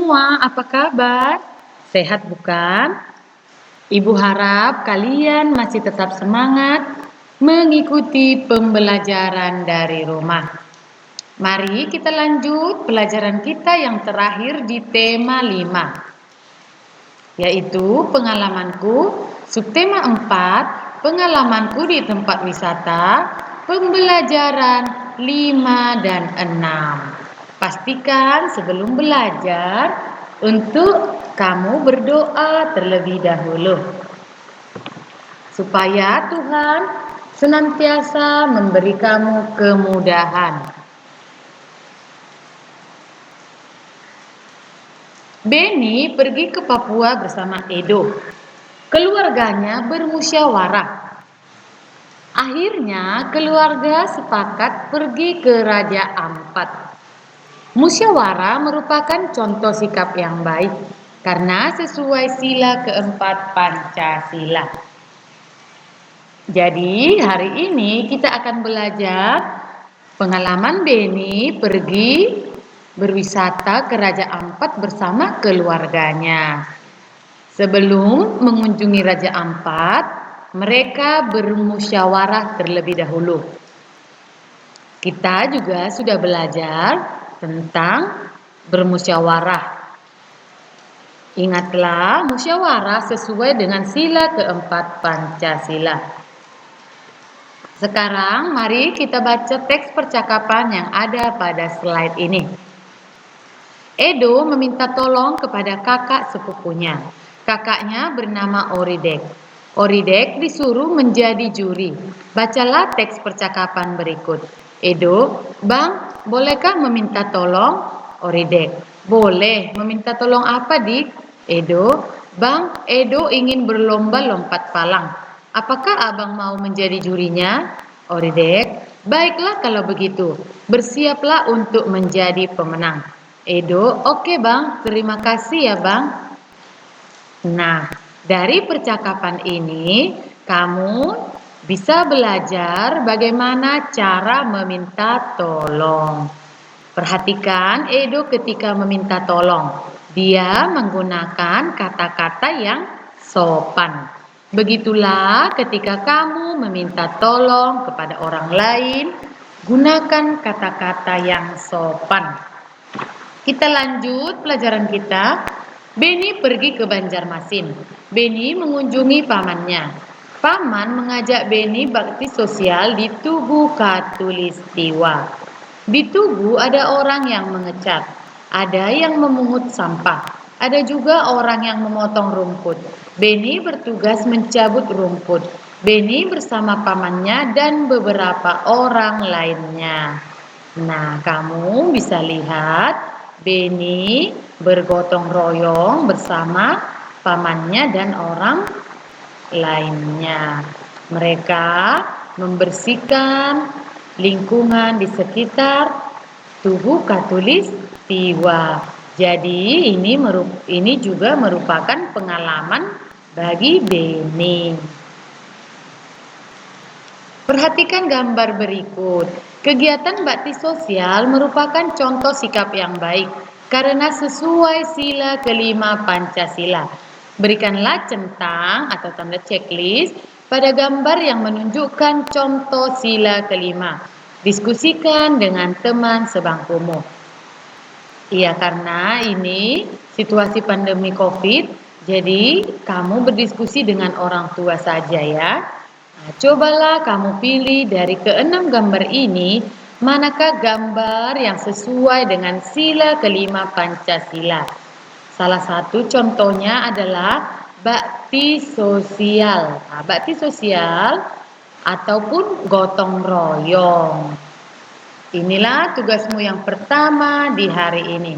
semua, apa kabar? Sehat bukan? Ibu harap kalian masih tetap semangat mengikuti pembelajaran dari rumah. Mari kita lanjut pelajaran kita yang terakhir di tema 5, yaitu pengalamanku, subtema 4, pengalamanku di tempat wisata, pembelajaran 5 dan 6. Pastikan sebelum belajar untuk kamu berdoa terlebih dahulu, supaya Tuhan senantiasa memberi kamu kemudahan. Benny pergi ke Papua bersama Edo. Keluarganya bermusyawarah. Akhirnya keluarga sepakat pergi ke Raja Ampat. Musyawarah merupakan contoh sikap yang baik karena sesuai sila keempat Pancasila. Jadi hari ini kita akan belajar pengalaman Benny pergi berwisata ke Raja Ampat bersama keluarganya. Sebelum mengunjungi Raja Ampat, mereka bermusyawarah terlebih dahulu. Kita juga sudah belajar tentang bermusyawarah. Ingatlah, musyawarah sesuai dengan sila keempat Pancasila. Sekarang mari kita baca teks percakapan yang ada pada slide ini. Edo meminta tolong kepada kakak sepupunya. Kakaknya bernama Oridek. Oridek disuruh menjadi juri. Bacalah teks percakapan berikut. Edo, Bang, bolehkah meminta tolong? Oridek, boleh. Meminta tolong apa, Dik? Edo, Bang, Edo ingin berlomba lompat palang. Apakah abang mau menjadi jurinya? Oridek, baiklah kalau begitu. Bersiaplah untuk menjadi pemenang. Edo, oke bang, terima kasih ya bang. Nah, dari percakapan ini kamu bisa belajar bagaimana cara meminta tolong. Perhatikan Edo ketika meminta tolong. Dia menggunakan kata-kata yang sopan. Begitulah ketika kamu meminta tolong kepada orang lain, gunakan kata-kata yang sopan. Kita lanjut pelajaran kita. Benny pergi ke Banjarmasin. Benny mengunjungi pamannya. Paman mengajak Benny bakti sosial di Tugu Katulistiwa. Di Tugu ada orang yang mengecat, ada yang memungut sampah, ada juga orang yang memotong rumput. Benny bertugas mencabut rumput. Benny bersama pamannya dan beberapa orang lainnya. Nah, kamu bisa lihat Benny bergotong royong bersama pamannya dan orang lainnya. Mereka membersihkan lingkungan di sekitar Tugu Katulistiwa. Jadi ini juga merupakan pengalaman bagi Benny. Perhatikan gambar berikut. Kegiatan bakti sosial merupakan contoh sikap yang baik karena sesuai sila kelima Pancasila. Berikanlah centang atau tanda checklist pada gambar yang menunjukkan contoh sila kelima. Diskusikan dengan teman sebangkumu. Iya, karena ini situasi pandemi COVID, jadi kamu berdiskusi dengan orang tua saja ya. Nah, cobalah kamu pilih dari keenam gambar ini, manakah gambar yang sesuai dengan sila kelima Pancasila. Salah satu contohnya adalah bakti sosial. Nah, bakti sosial ataupun gotong royong. Inilah tugasmu yang pertama di hari ini.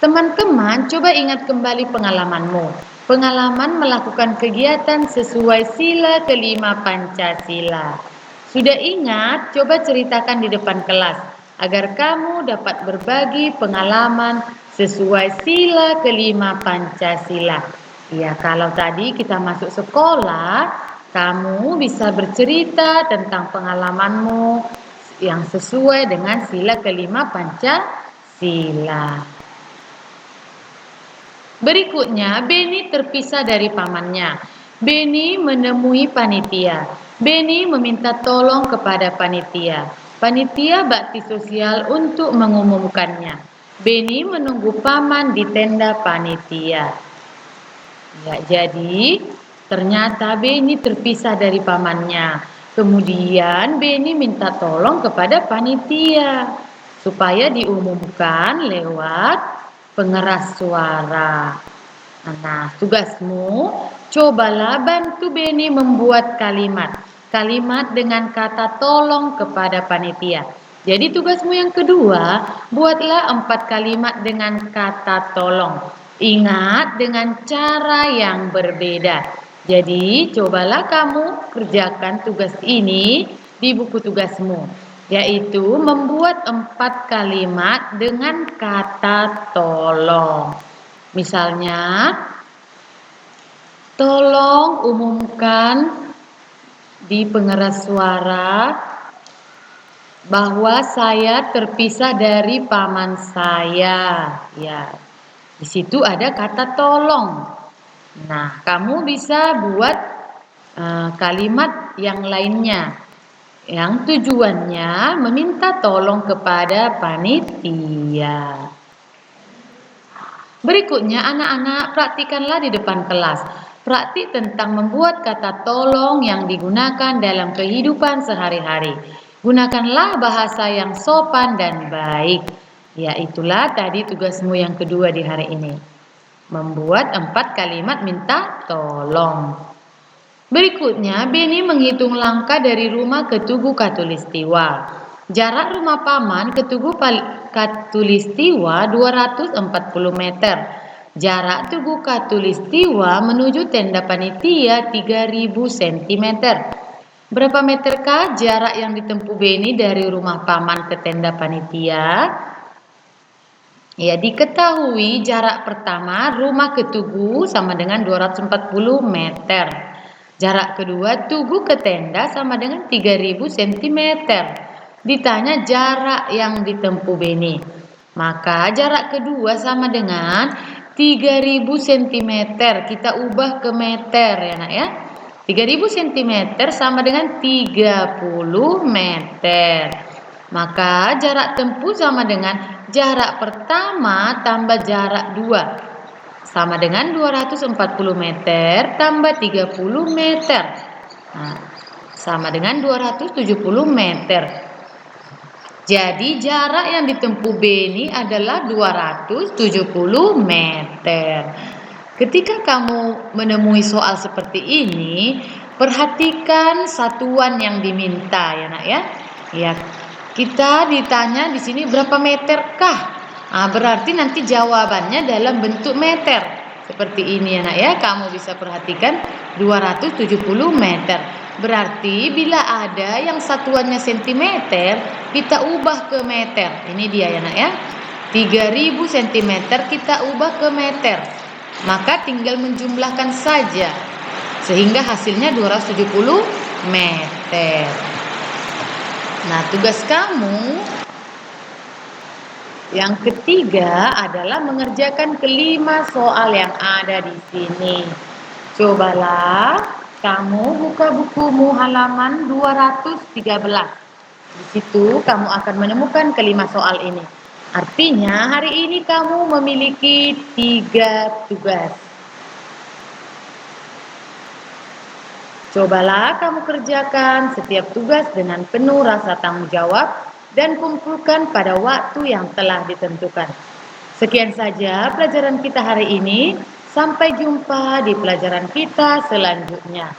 Teman-teman, coba ingat kembali pengalamanmu. Pengalaman melakukan kegiatan sesuai sila kelima Pancasila. Sudah ingat? Coba ceritakan di depan kelas agar kamu dapat berbagi pengalaman sesuai sila kelima Pancasila. Ya, kalau tadi kita masuk sekolah, kamu bisa bercerita tentang pengalamanmu yang sesuai dengan sila kelima Pancasila. sila. Berikutnya, Beni terpisah dari pamannya. Beni menemui panitia. Beni meminta tolong kepada panitia. Panitia bakti sosial untuk mengumumkannya. Beni menunggu paman di tenda panitia. Ya, jadi ternyata Beni terpisah dari pamannya. Kemudian Beni minta tolong kepada panitia supaya diumumkan lewat pengeras suara. Nah, tugasmu cobalah bantu Beni membuat kalimat dengan kata tolong kepada panitia. Jadi tugasmu yang kedua, buatlah 4 kalimat dengan kata tolong. Ingat dengan cara yang berbeda. Jadi cobalah kamu kerjakan tugas ini di buku tugasmu, yaitu membuat 4 kalimat dengan kata tolong. Misalnya, tolong umumkan di pengeras suara bahwa saya terpisah dari paman saya. Ya, di situ ada kata tolong. Nah, kamu bisa buat kalimat yang lainnya yang tujuannya meminta tolong kepada panitia. Berikutnya, anak-anak praktikanlah di depan kelas. Praktik tentang membuat kata tolong yang digunakan dalam kehidupan sehari-hari. Gunakanlah bahasa yang sopan dan baik. Ya, itulah tadi tugasmu yang kedua di hari ini. Membuat 4 kalimat minta tolong. Berikutnya, Beni menghitung langkah dari rumah ke Tugu Katulistiwa. Jarak rumah paman ke Tugu Katulistiwa 240 meter. Jarak Tugu Katulistiwa menuju tenda panitia 3000 cm. Berapa meterkah jarak yang ditempuh Beni dari rumah paman ke tenda panitia? Ya, diketahui jarak pertama rumah ke Tugu sama dengan 240 meter. Jarak kedua Tugu ke tenda sama dengan 3000 cm. Ditanya jarak yang ditempuh Beni. Maka jarak kedua sama dengan 3000 cm. Kita ubah ke meter ya nak ya. 3000 cm sama dengan 30 meter. Maka jarak tempuh sama dengan jarak pertama tambah jarak 2. Sama dengan 240 meter tambah 30 meter. Nah, sama dengan 270 meter. Jadi jarak yang ditempuh Beni adalah 270 meter. Ketika kamu menemui soal seperti ini, perhatikan satuan yang diminta ya nak ya. Ya, kita ditanya di sini berapa meterkah? Nah, berarti nanti jawabannya dalam bentuk meter. Seperti ini ya nak ya. Kamu bisa perhatikan 270 meter. Berarti bila ada yang satuannya sentimeter, kita ubah ke meter. Ini dia ya nak ya. 3000 cm kita ubah ke meter. Maka tinggal menjumlahkan saja. Sehingga hasilnya 270 meter. Nah, tugas kamu yang ketiga adalah mengerjakan kelima soal yang ada di sini. Cobalah kamu buka bukumu halaman 213. Di situ kamu akan menemukan kelima soal ini. Artinya hari ini kamu memiliki 3 tugas. Cobalah kamu kerjakan setiap tugas dengan penuh rasa tanggung jawab dan kumpulkan pada waktu yang telah ditentukan. Sekian saja pelajaran kita hari ini. Sampai jumpa di pelajaran kita selanjutnya.